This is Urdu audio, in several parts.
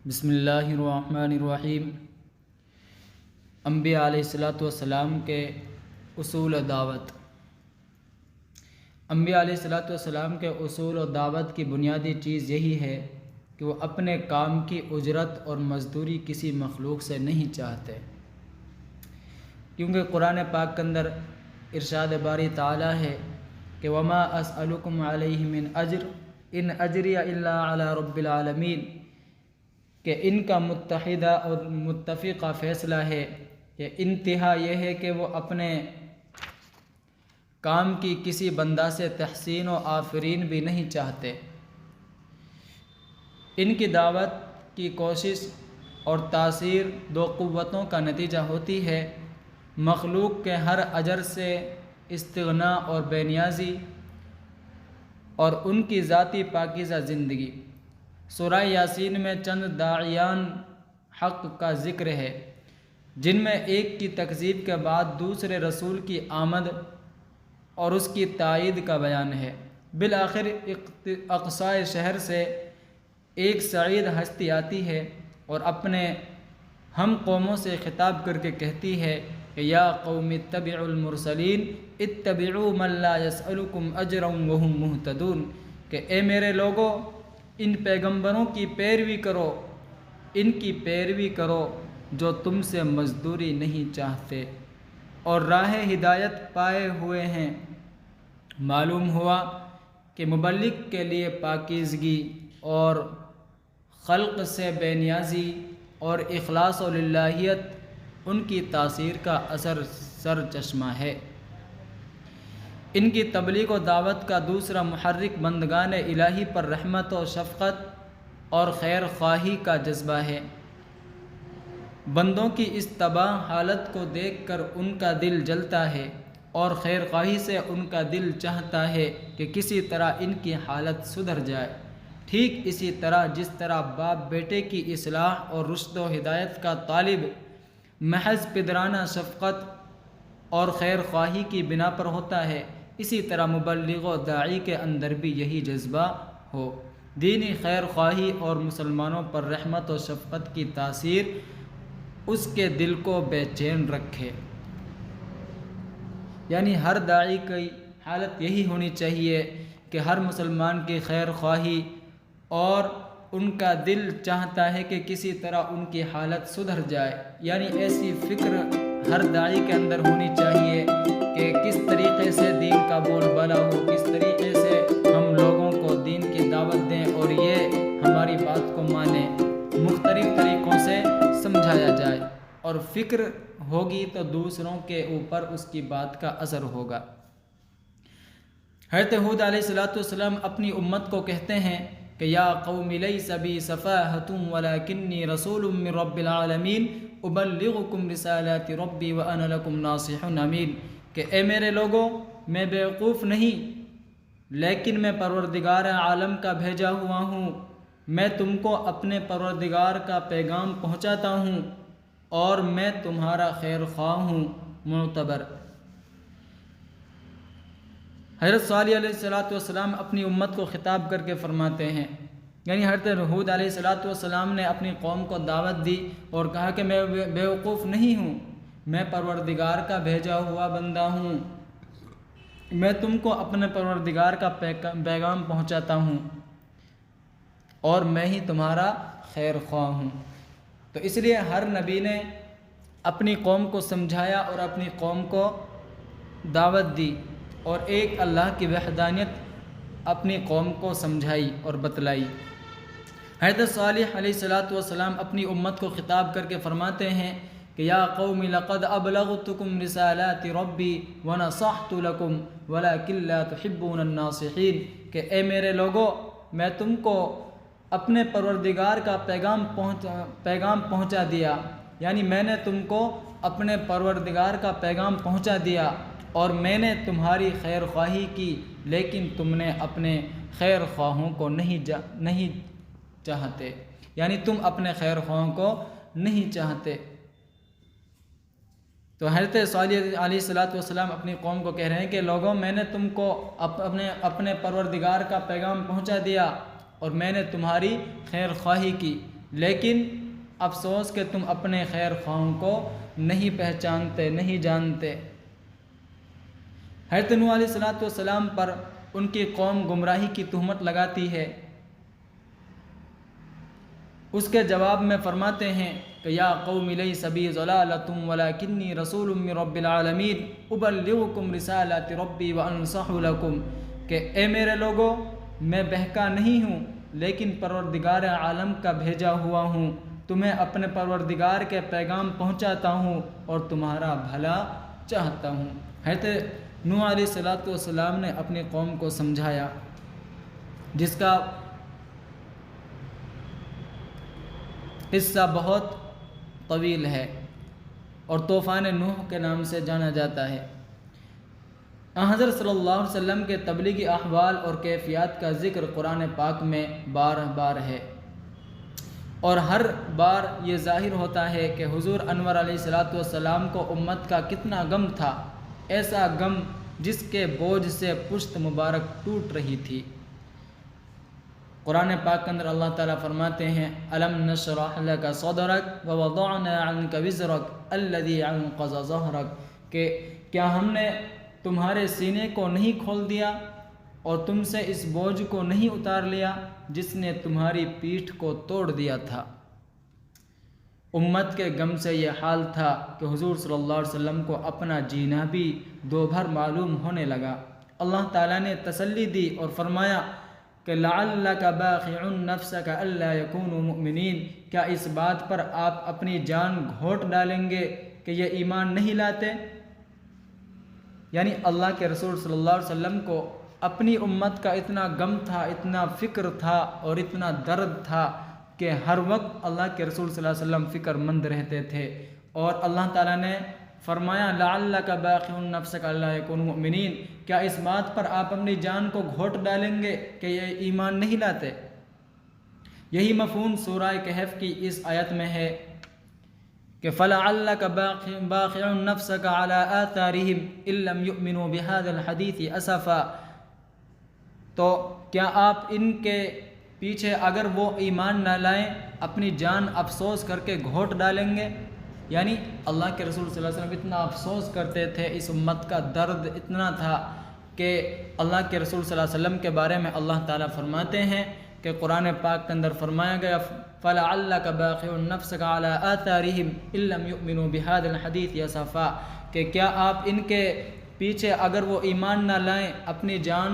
بسم اللہ الرحمن الرحیم۔ انبیاء علیہ السلام کے اصول و دعوت۔ انبیاء علیہ السلام کے اصول و دعوت کی بنیادی چیز یہی ہے کہ وہ اپنے کام کی اجرت اور مزدوری کسی مخلوق سے نہیں چاہتے، کیونکہ قرآن پاک کے اندر ارشاد باری تعالیٰ ہے کہ وما اسألکم علیہ من اجر ان اجری الا علی رب العالمین، کہ ان کا متحدہ اور متفقہ فیصلہ ہے کہ انتہا یہ ہے کہ وہ اپنے کام کی کسی بندہ سے تحسین و آفرین بھی نہیں چاہتے۔ ان کی دعوت کی کوشش اور تاثیر دو قوتوں کا نتیجہ ہوتی ہے: مخلوق کے ہر اجر سے استغنا اور بے نیازی، اور ان کی ذاتی پاکیزہ زندگی۔ سورہ یاسین میں چند داعیان حق کا ذکر ہے، جن میں ایک کی تکذیب کے بعد دوسرے رسول کی آمد اور اس کی تائید کا بیان ہے۔ بالآخر اقصائے شہر سے ایک سعید ہستی آتی ہے اور اپنے ہم قوموں سے خطاب کر کے کہتی ہے کہ یا قوم اتبعوا المرسلین اتبعوا من لا یسألکم اجرا وهم مہتدون، کہ اے میرے لوگوں، ان پیغمبروں کی پیروی کرو، ان کی پیروی کرو جو تم سے مزدوری نہیں چاہتے اور راہ ہدایت پائے ہوئے ہیں۔ معلوم ہوا کہ مبلغ کے لیے پاکیزگی اور خلق سے بے نیازی اور اخلاص و للہیت ان کی تاثیر کا اثر سرچشمہ ہے۔ ان کی تبلیغ و دعوت کا دوسرا محرک بندگان الہی پر رحمت و شفقت اور خیر خواہی کا جذبہ ہے۔ بندوں کی اس تباہ حالت کو دیکھ کر ان کا دل جلتا ہے اور خیر خواہی سے ان کا دل چاہتا ہے کہ کسی طرح ان کی حالت سدھر جائے۔ ٹھیک اسی طرح جس طرح باپ بیٹے کی اصلاح اور رشد و ہدایت کا طالب محض پدرانہ شفقت اور خیر خواہی کی بنا پر ہوتا ہے، اسی طرح مبلغ و داعی کے اندر بھی یہی جذبہ ہو۔ دینی خیر خواہی اور مسلمانوں پر رحمت و شفقت کی تاثیر اس کے دل کو بے چین رکھے۔ یعنی ہر داعی کی حالت یہی ہونی چاہیے کہ ہر مسلمان کی خیر خواہی اور ان کا دل چاہتا ہے کہ کسی طرح ان کی حالت سدھر جائے۔ یعنی ایسی فکر ہر داعی کے اندر ہونی چاہیے کہ کس طریقے سے دین کا بول بالا ہو، کس طریقے سے ہم لوگوں کو دین کی دعوت دیں اور یہ ہماری بات کو مانیں، مختلف طریقوں سے سمجھایا جائے، اور فکر ہوگی تو دوسروں کے اوپر اس کی بات کا اثر ہوگا۔ حضرت ہود علیہ السلام اپنی امت کو کہتے ہیں کہ یا قوم لیس بی سفاہۃ ولکنی رسول من رب العالمین ابلغکم رسالات ربی وانا لکم ناصح امین، کہ اے میرے لوگوں، میں بیوقوف نہیں، لیکن میں پروردگار عالم کا بھیجا ہوا ہوں، میں تم کو اپنے پروردگار کا پیغام پہنچاتا ہوں اور میں تمہارا خیر خواہ ہوں معتبر۔ حضرت صالح علیہ السلام اپنی امت کو خطاب کر کے فرماتے ہیں، یعنی حضرت ہود علیہ السلام نے اپنی قوم کو دعوت دی اور کہا کہ میں بیوقوف نہیں ہوں، میں پروردگار کا بھیجا ہوا بندہ ہوں، میں تم کو اپنے پروردگار کا پیغام پہنچاتا ہوں اور میں ہی تمہارا خیر خواہ ہوں۔ تو اس لیے ہر نبی نے اپنی قوم کو سمجھایا اور اپنی قوم کو دعوت دی اور ایک اللہ کی وحدانیت اپنی قوم کو سمجھائی اور بتلائی۔ حضرت صالح علیہ السلام اپنی امت کو خطاب کر کے فرماتے ہیں کہ یا قوم لقد ابلغتکم رسالات ربی ونصحت لکم ولکن لا تحبون الناصحین، کہ اے میرے لوگوں، میں تم کو اپنے پروردگار کا پیغام پہنچا دیا، یعنی میں نے تم کو اپنے پروردگار کا پیغام پہنچا دیا اور میں نے تمہاری خیر خواہی کی، لیکن تم نے اپنے خیر خواہوں کو نہیں چاہتے، یعنی تم اپنے خیر خواہوں کو نہیں چاہتے۔ تو حضرت صالح علیہ السلام اپنی قوم کو کہہ رہے ہیں کہ لوگوں، میں نے تم کو اپنے پروردگار کا پیغام پہنچا دیا اور میں نے تمہاری خیر خواہی کی، لیکن افسوس کہ تم اپنے خیر خواہوں کو نہیں پہچانتے، نہیں جانتے۔ حضرت نوح علیہ السلام پر ان کی قوم گمراہی کی تہمت لگاتی ہے۔ اس کے جواب میں فرماتے ہیں کہ یا قوم لیس بی ضلالۃ ولکنی رسول من رب العالمین ابلغکم رسالات ربی وانصح لکم، کہ اے میرے لوگوں، میں بہکا نہیں ہوں لیکن پروردگار عالم کا بھیجا ہوا ہوں، تمہیں اپنے پروردگار کے پیغام پہنچاتا ہوں اور تمہارا بھلا چاہتا ہوں۔ حضرت نوح علیہ السلام نے اپنی قوم کو سمجھایا، جس کا قصہ بہت طویل ہے اور طوفان نوح کے نام سے جانا جاتا ہے۔ حضرت صلی اللہ علیہ وسلم کے تبلیغی احوال اور کیفیات کا ذکر قرآن پاک میں بار بار ہے، اور ہر بار یہ ظاہر ہوتا ہے کہ حضور انور علیہ السلام کو امت کا کتنا غم تھا، ایسا غم جس کے بوجھ سے پشت مبارک ٹوٹ رہی تھی۔ قرآن پاک کے اندر اللہ تعالیٰ فرماتے ہیں الم نشرح لک صدرک ووضعنا عنک وزرک الذی انقض ظہرک، کہ کیا ہم نے تمہارے سینے کو نہیں کھول دیا اور تم سے اس بوجھ کو نہیں اتار لیا جس نے تمہاری پیٹھ کو توڑ دیا تھا۔ امت کے غم سے یہ حال تھا کہ حضور صلی اللہ علیہ وسلم کو اپنا جینا بھی دو بھر معلوم ہونے لگا۔ اللہ تعالیٰ نے تسلی دی اور فرمایا کہ لعلک باخع نفسک الا یکونوا مؤمنین، کیا اس بات پر آپ اپنی جان گھونٹ ڈالیں گے کہ یہ ایمان نہیں لاتے؟ یعنی اللہ کے رسول صلی اللہ علیہ وسلم کو اپنی امت کا اتنا غم تھا، اتنا فکر تھا اور اتنا درد تھا کہ ہر وقت اللہ کے رسول صلی اللہ علیہ وسلم فکر مند رہتے تھے، اور اللہ تعالیٰ نے فرمایا لعلک باخع نفسک الا یکونوا مؤمنین، کیا اس بات پر آپ اپنی جان کو گھونٹ ڈالیں گے کہ یہ ایمان نہیں لاتے؟ یہی مفہوم سورہ کہف کی اس آیت میں ہے کہ فَلَعَلَّكَ بَاخِعٌ نَفْسَكَ عَلَىٰ آثَارِهِمْ إِن لَّمْ يُؤْمِنُوا بِهَٰذَا الْحَدِيثِ أَسَفًا، تو کیا آپ ان کے پیچھے اگر وہ ایمان نہ لائیں اپنی جان افسوس کر کے گھونٹ ڈالیں گے؟ یعنی اللہ کے رسول صلی اللہ علیہ وسلم اتنا افسوس کرتے تھے، اس امت کا درد اتنا تھا کہ اللہ کے رسول صلی اللہ علیہ وسلم کے بارے میں اللہ تعالیٰ فرماتے ہیں کہ قرآن پاک کے اندر فرمایا گیا فَلَعَلَّكَ بَاخِعٌ نَفْسَكَ عَلَىٰ آثَارِهِمْ إِن لَّمْ يُؤْمِنُوا بِهَٰذَا الْحَدِيثِ أَسَفًا، کہ کیا آپ ان کے پیچھے اگر وہ ایمان نہ لائیں اپنی جان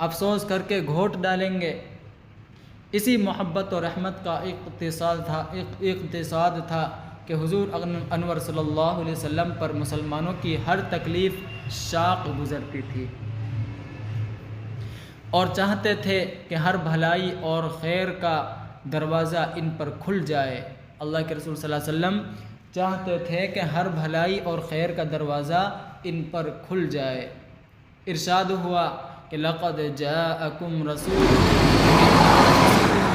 افسوس کر کے گھونٹ ڈالیں گے۔ اسی محبت و رحمت کا اقتصاد تھا کہ حضور انور صلی اللہ علیہ وسلم پر مسلمانوں کی ہر تکلیف شاق گزرتی تھی، اور چاہتے تھے کہ ہر بھلائی اور خیر کا دروازہ ان پر کھل جائے۔ اللہ کے رسول صلی اللہ علیہ وسلم چاہتے تھے کہ ہر بھلائی اور خیر کا دروازہ ان پر کھل جائے۔ ارشاد ہوا کہ لقد جاءکم رسول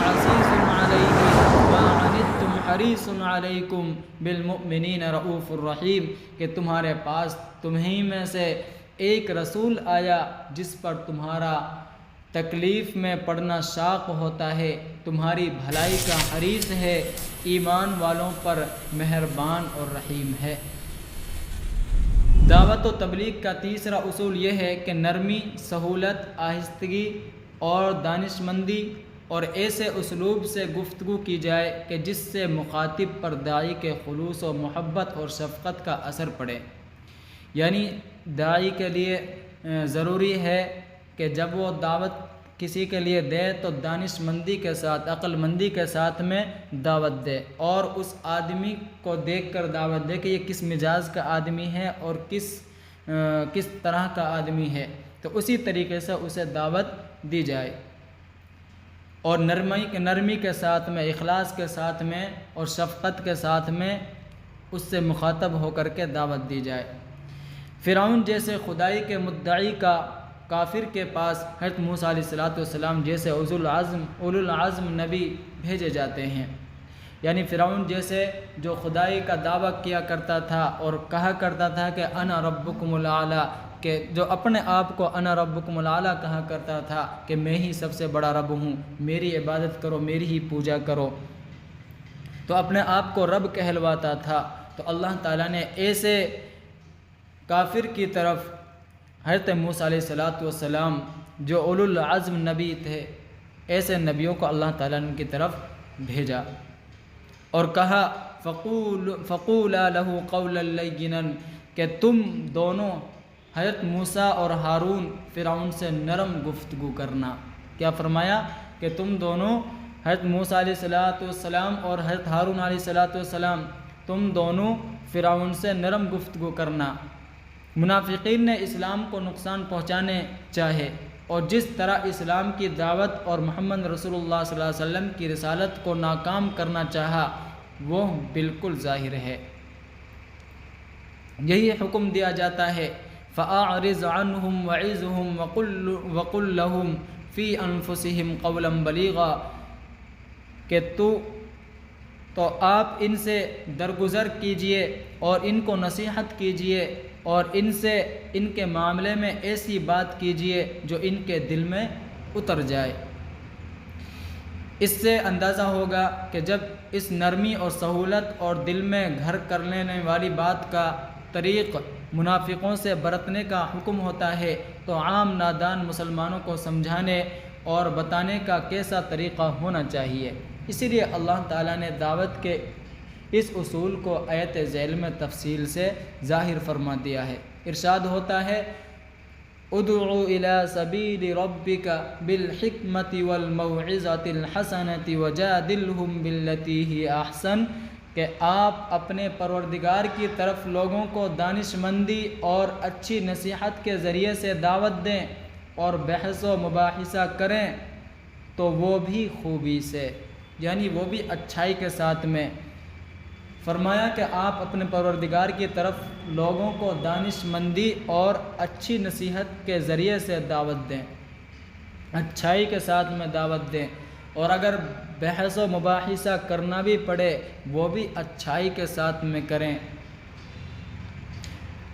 عزیز علیہ ما عنتم حریص علیکم بالمؤمنین رؤوف الرحیم، کہ تمہارے پاس تمہیں میں سے ایک رسول آیا جس پر تمہارا تکلیف میں پڑنا شاق ہوتا ہے، تمہاری بھلائی کا حریص ہے، ایمان والوں پر مہربان اور رحیم ہے۔ دعوت و تبلیغ کا تیسرا اصول یہ ہے کہ نرمی، سہولت، آہستگی اور دانش مندی اور ایسے اسلوب سے گفتگو کی جائے کہ جس سے مخاطب پر داعی کے خلوص و محبت اور شفقت کا اثر پڑے۔ یعنی داعی کے لیے ضروری ہے کہ جب وہ دعوت کسی کے لیے دے تو دانش مندی کے ساتھ، عقل مندی کے ساتھ میں دعوت دے، اور اس آدمی کو دیکھ کر دعوت دے کہ یہ کس مزاج کا آدمی ہے اور کس طرح کا آدمی ہے، تو اسی طریقے سے اسے دعوت دی جائے، اور نرمی کے ساتھ میں، اخلاص کے ساتھ میں اور شفقت کے ساتھ میں اس سے مخاطب ہو کر کے دعوت دی جائے۔ فرعون جیسے خدائی کے مدعی کا کافر کے پاس حضرت موسیٰ علیہ السلام جیسے اولو العزم نبی بھیجے جاتے ہیں۔ یعنی فرعون جیسے جو خدائی کا دعویٰ کیا کرتا تھا اور کہا کرتا تھا کہ انا ربکم الاعلی، کہ جو اپنے آپ کو انا ربکم الاعلیٰ کہا کرتا تھا کہ میں ہی سب سے بڑا رب ہوں، میری عبادت کرو، میری ہی پوجا کرو، تو اپنے آپ کو رب کہلواتا تھا، تو اللہ تعالیٰ نے ایسے کافر کی طرف حضرت موسیٰ علیہ السلام جو اولو العزم نبی تھے، ایسے نبیوں کو اللہ تعالیٰ نے ان کی طرف بھیجا اور کہا فقولا لہ قولا لینا، کہ تم دونوں حضرت موسیٰ اور ہارون فرعون سے نرم گفتگو کرنا۔ کیا فرمایا کہ تم دونوں حضرت موسیٰ علیہ السلام اور حضرت ہارون علیہ السلام تم دونوں فرعون سے نرم گفتگو کرنا۔ منافقین نے اسلام کو نقصان پہنچانے چاہے، اور جس طرح اسلام کی دعوت اور محمد رسول اللہ صلی اللہ علیہ وسلم کی رسالت کو ناکام کرنا چاہا، وہ بالکل ظاہر ہے۔ یہی حکم دیا جاتا ہے فَأَعْرِضْ عَنْهُمْ وَعِظْهُمْ وَقُلْ لَهُمْ فِي أَنفُسِهِمْ قَوْلًا بَلِيغًا، کہ تو آپ ان سے درگزر کیجئے اور ان کو نصیحت کیجئے اور ان سے ان کے معاملے میں ایسی بات کیجئے جو ان کے دل میں اتر جائے۔ اس سے اندازہ ہوگا کہ جب اس نرمی اور سہولت اور دل میں گھر کر لینے والی بات کا طریق منافقوں سے برتنے کا حکم ہوتا ہے، تو عام نادان مسلمانوں کو سمجھانے اور بتانے کا کیسا طریقہ ہونا چاہیے۔ اسی لیے اللہ تعالیٰ نے دعوت کے اس اصول کو آیت ذیل میں تفصیل سے ظاہر فرما دیا ہے۔ ارشاد ہوتا ہے ادعو الی سبیل ربک بالحکمت والموعظۃ الحسنۃ وجادلہم باللتی ہی احسن، کہ آپ اپنے پروردگار کی طرف لوگوں کو دانش مندی اور اچھی نصیحت کے ذریعے سے دعوت دیں اور بحث و مباحثہ کریں، تو وہ بھی خوبی سے، یعنی وہ بھی اچھائی کے ساتھ میں۔ فرمایا کہ آپ اپنے پروردگار کی طرف لوگوں کو دانش مندی اور اچھی نصیحت کے ذریعے سے دعوت دیں، اچھائی کے ساتھ میں دعوت دیں، اور اگر بحث و مباحثہ کرنا بھی پڑے وہ بھی اچھائی کے ساتھ میں کریں۔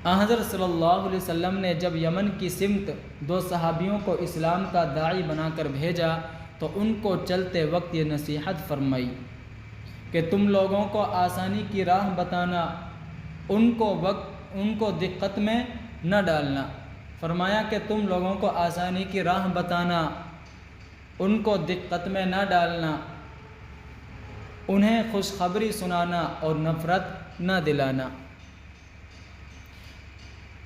حضرت صلی اللہ علیہ وسلم نے جب یمن کی سمت 2 صحابیوں کو اسلام کا داعی بنا کر بھیجا تو ان کو چلتے وقت یہ نصیحت فرمائی کہ تم لوگوں کو آسانی کی راہ بتانا، ان کو دقت میں نہ ڈالنا۔ فرمایا کہ تم لوگوں کو آسانی کی راہ بتانا، ان کو دقت میں نہ ڈالنا، انہیں خوشخبری سنانا اور نفرت نہ دلانا۔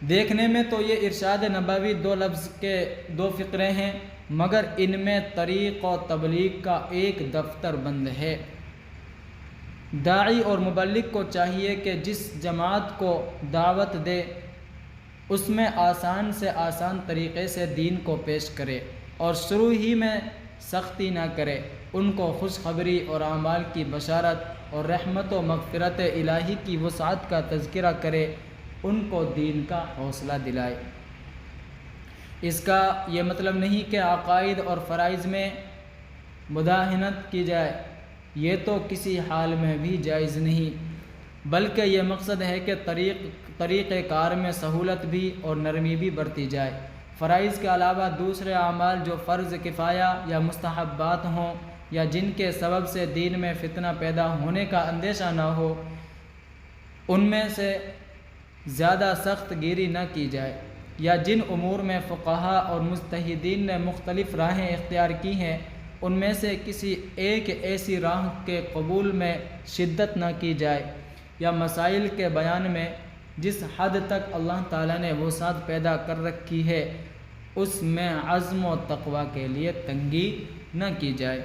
دیکھنے میں تو یہ ارشاد نبوی 2 لفظ کے 2 فقرے ہیں، مگر ان میں طریق و تبلیغ کا ایک دفتر بند ہے۔ داعی اور مبلغ کو چاہیے کہ جس جماعت کو دعوت دے اس میں آسان سے آسان طریقے سے دین کو پیش کرے اور شروع ہی میں سختی نہ کرے، ان کو خوشخبری اور اعمال کی بشارت اور رحمت و مغفرت الہی کی وسعت کا تذکرہ کرے، ان کو دین کا حوصلہ دلائے۔ اس کا یہ مطلب نہیں کہ عقائد اور فرائض میں مداہنت کی جائے، یہ تو کسی حال میں بھی جائز نہیں، بلکہ یہ مقصد ہے کہ طریقہ کار میں سہولت بھی اور نرمی بھی برتی جائے۔ فرائض کے علاوہ دوسرے اعمال جو فرض کفایہ یا مستحبات ہوں یا جن کے سبب سے دین میں فتنہ پیدا ہونے کا اندیشہ نہ ہو، ان میں سے زیادہ سخت گیری نہ کی جائے، یا جن امور میں فقہا اور مجتہدین نے مختلف راہیں اختیار کی ہیں ان میں سے کسی ایک ایسی راہ کے قبول میں شدت نہ کی جائے، یا مسائل کے بیان میں جس حد تک اللہ تعالیٰ نے وسعت پیدا کر رکھی ہے اس میں عزم و تقوی کے لیے تنگی نہ کی جائے۔